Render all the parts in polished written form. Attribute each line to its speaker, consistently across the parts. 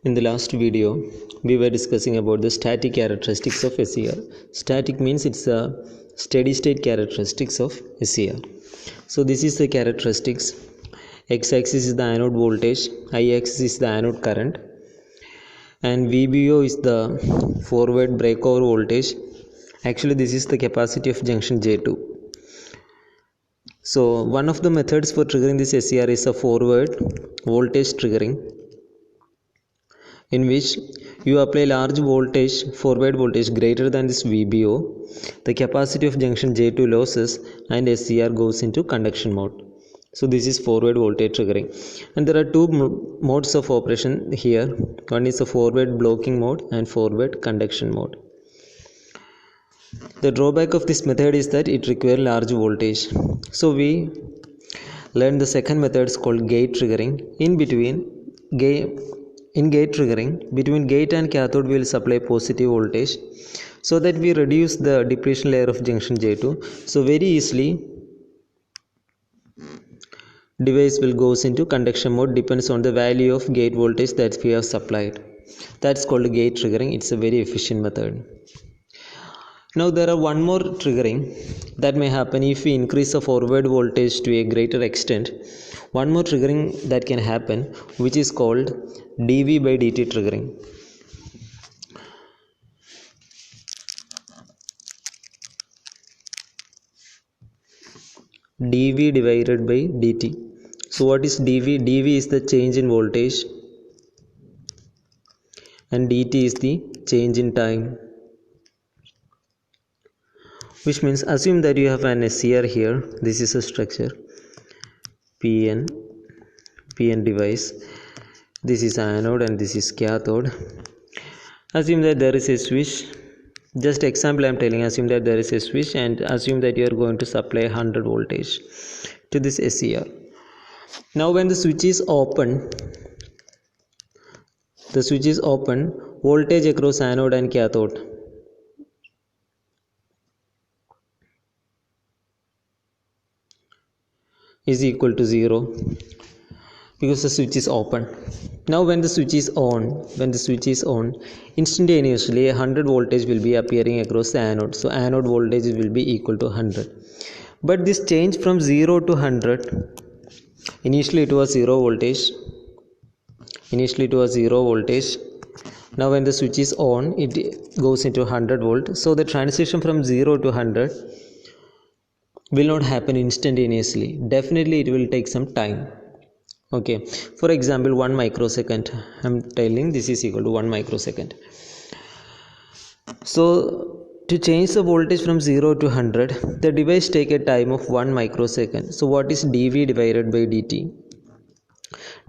Speaker 1: In the last video, we were discussing about the static characteristics of SCR. Static means it's the steady state characteristics of SCR. So this is the characteristics. X-axis is the anode voltage, Y-axis is the anode current, and VBO is the forward breakover voltage. Actually, this is the capacity of junction J2. So one of the methods for triggering this SCR is a forward voltage triggering, in which you apply large voltage, forward voltage greater than this VBO, the capacity of junction J2 losses and SCR goes into conduction mode. So this is forward voltage triggering, and there are two modes of operation here. One is a forward blocking mode and forward conduction mode. The drawback of this method is that it requires large voltage. So we learned the second method is called gate triggering. In gate triggering, between gate and cathode we will supply positive voltage so that we reduce the depletion layer of junction J2. So very easily device will goes into conduction mode, depends on the value of gate voltage that we have supplied. That's called gate triggering. It's a very efficient method. Now there are one more triggering that may happen if we increase the forward voltage to a greater extent. One more triggering that can happen, which is called dV by dt triggering. dV divided by dt. So what is dV? dV is the change in voltage and dt is the change in time. Which means, assume that you have an SCR here. This is a structure, PN device. This is anode and this is cathode. Assume that there is a switch. Just example I am telling. Assume that there is a switch and assume that you are going to supply 100 voltage to this SCR. Now when the switch is open, voltage across anode and cathode is equal to 0 because the switch is open. Now when the switch is on, instantaneously 100 voltage will be appearing across the anode. So anode voltage will be equal to 100. But this change from 0 to 100, initially it was 0 voltage. Now when the switch is on, it goes into 100 volt. So the transition from 0 to 100 will not happen instantaneously. Definitely it will take some time. Okay, for example 1 microsecond. I'm telling this is equal to 1 microsecond. So to change the voltage from 0 to 100, the device take a time of 1 microsecond. So what is dV divided by dt?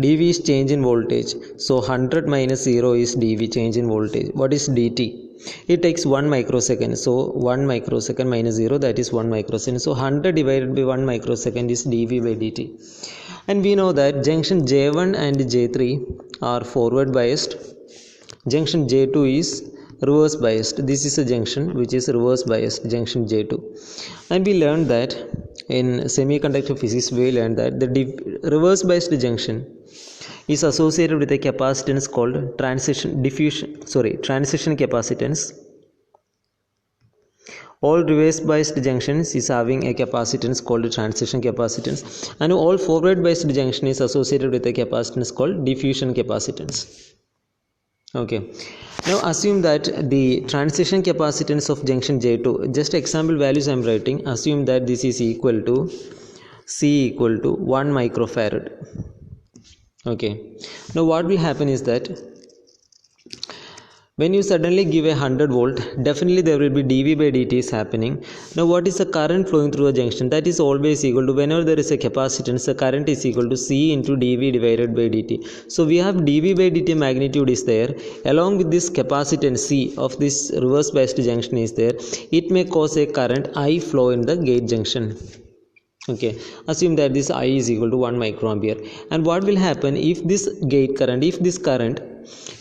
Speaker 1: dV is change in voltage. So 100 minus 0 is dV, change in voltage. What is dt? It takes 1 microsecond. So 1 microsecond minus 0, that is 1 microsecond. So 100 divided by 1 microsecond is dV by dt. And we know that junction J1 and J3 are forward biased. Junction J2 is reverse biased. This is a junction which is reverse biased, junction J2. And we learned that in semiconductor physics, we learned that the reverse biased junction is associated with a capacitance called transition capacitance. All reverse biased junctions is having a capacitance called transition capacitance, and all forward biased junction is associated with a capacitance called diffusion capacitance. Okay, now assume that the transition capacitance of junction J2, just example values I am writing, assume that this is equal to C equal to 1 microfarad. Okay, now what will happen is that when you suddenly give a 100 volt, definitely there will be dV by dt is happening. Now what is the current flowing through a junction? That is always equal to, whenever there is a capacitance, the current is equal to C into dV divided by dt. So we have dV by dt magnitude is there. Along with this capacitance C of this reverse biased junction is there. It may cause a current I flow in the gate junction. Okay, assume that this I is equal to 1 microampere. And what will happen if this gate current, if this current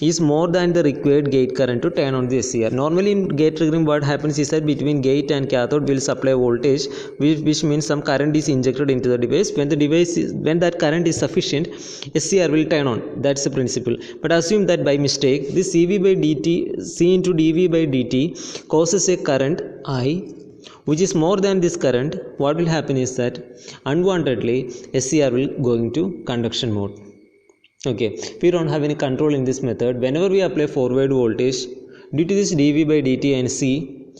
Speaker 1: is more than the required gate current to turn on the SCR. Normally in gate triggering, what happens is that between gate and cathode will supply voltage, which means some current is injected into the device. When that current is sufficient, SCR will turn on. That's the principle. But assume that by mistake this CV by dt, C into dV by dt causes a current I which is more than this current. What will happen is that unwantedly SCR will go into conduction mode. Okay, we don't have any control in this method. Whenever we apply forward voltage, due to this dV by dt and C,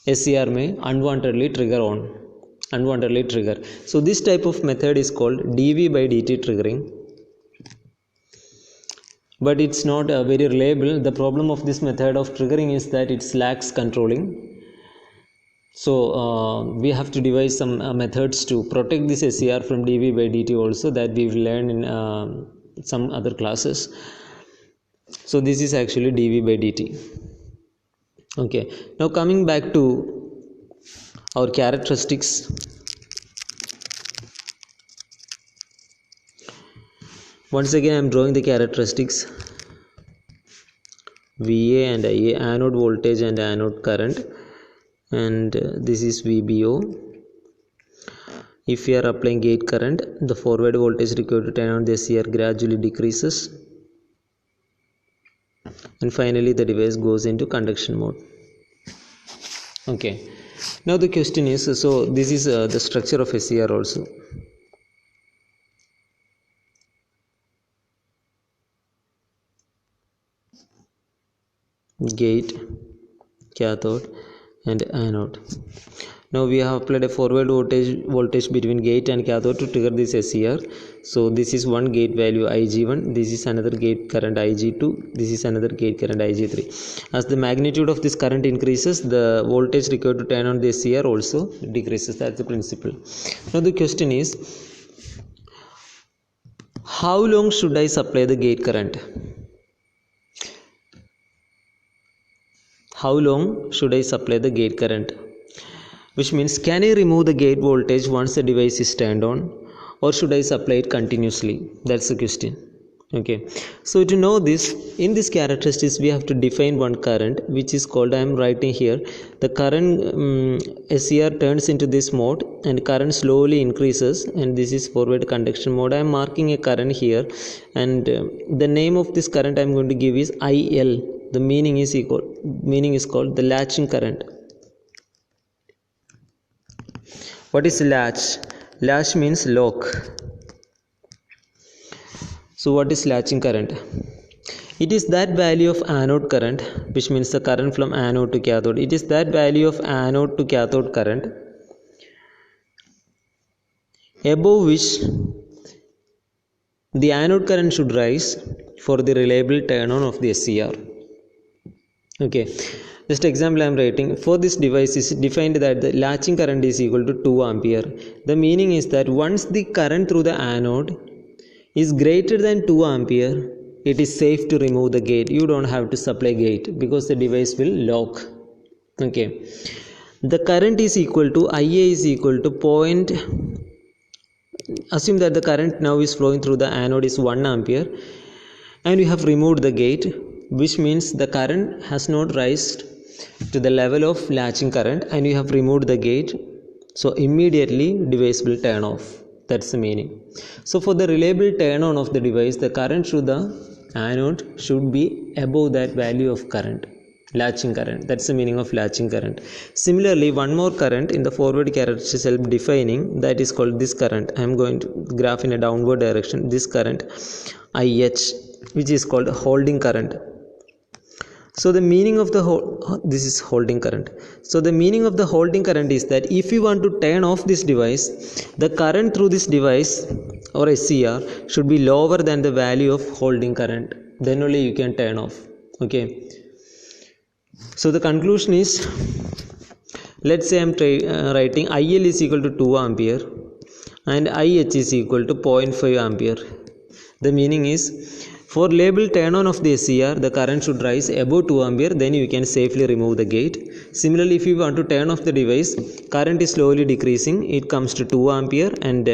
Speaker 1: SCR may unwantedly trigger. So this type of method is called dV by dt triggering, but it's not very reliable. The problem of this method of triggering is that it lacks controlling. So we have to devise some methods to protect this SCR from dV by dt also, that we've learned in some other classes. So this is actually dV by dt. Okay, now coming back to our characteristics. Once again I am drawing the characteristics. VA and IA, anode voltage and anode current, and this is VBO. If we are applying gate current, the forward voltage required to turn on the SCR gradually decreases, and finally the device goes into conduction mode. Okay, now the question is, so this is the structure of SCR also. Gate, cathode and anode. Now we have applied a forward voltage between gate and cathode to trigger this SCR. So this is one gate value Ig1, this is another gate current Ig2, this is another gate current Ig3. As the magnitude of this current increases, the voltage required to turn on the SCR also decreases. That's the principle. Now the question is, how long should I supply the gate current? How long should I supply the gate current? Which means, can I remove the gate voltage once the device is turned on, or should I supply it continuously? That's the question. Okay, so to know this, in this characteristics we have to define one current, which is called, I am writing here, the current SCR turns into this mode and current slowly increases, and this is forward conduction mode. I am marking a current here, and the name of this current I am going to give is IL. The meaning is called the latching current. What is latch? Latch means lock. So what is latching current? It is that value of anode current, which means the current from anode to cathode. It is that value of anode to cathode current above which the anode current should rise for the reliable turn on of the SCR. Okay, just example I am writing. For this device is defined that the latching current is equal to 2 ampere. The meaning is that once the current through the anode is greater than 2 ampere, it is safe to remove the gate. You don't have to supply gate because the device will lock. Okay, the current is equal to IA is equal to point. Assume that the current now is flowing through the anode is 1 ampere, and you have removed the gate, which means the current has not risen to the level of latching current, and you have removed the gate, so immediately device will turn off. That's the meaning. So for the reliable turn on of the device, the current through the anode should be above that value of current, latching current. That's the meaning of latching current. Similarly, one more current in the forward characteristic self-defining, that is called this current. I am going to graph in a downward direction. This current IH, which is called holding current. So the meaning of this is holding current. So the meaning of the holding current is that if you want to turn off this device, the current through this device or SCR should be lower than the value of holding current. Then only you can turn off. Okay. So the conclusion is, let's say I am writing IL is equal to 2 ampere and IH is equal to 0.5 ampere. The meaning is, for reliable turn on of the SCR, the current should rise above 2 ampere, then you can safely remove the gate. Similarly, if you want to turn off the device, current is slowly decreasing, it comes to 2 ampere, and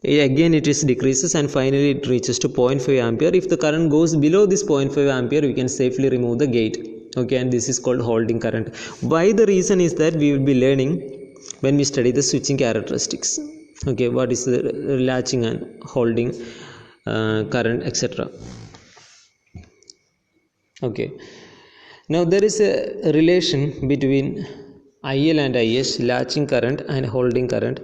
Speaker 1: again it is decreases, and finally it reaches to 0.5 ampere. If the current goes below this 0.5 ampere, we can safely remove the gate. Okay, and this is called holding current. Why? The reason is that we will be learning when we study the switching characteristics. Okay, what is the latching and holding current, etc. Okay, now there is a relation between IL and IS, latching current and holding current.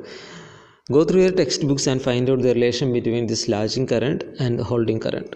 Speaker 1: Go through your textbooks and find out the relation between this latching current and holding current.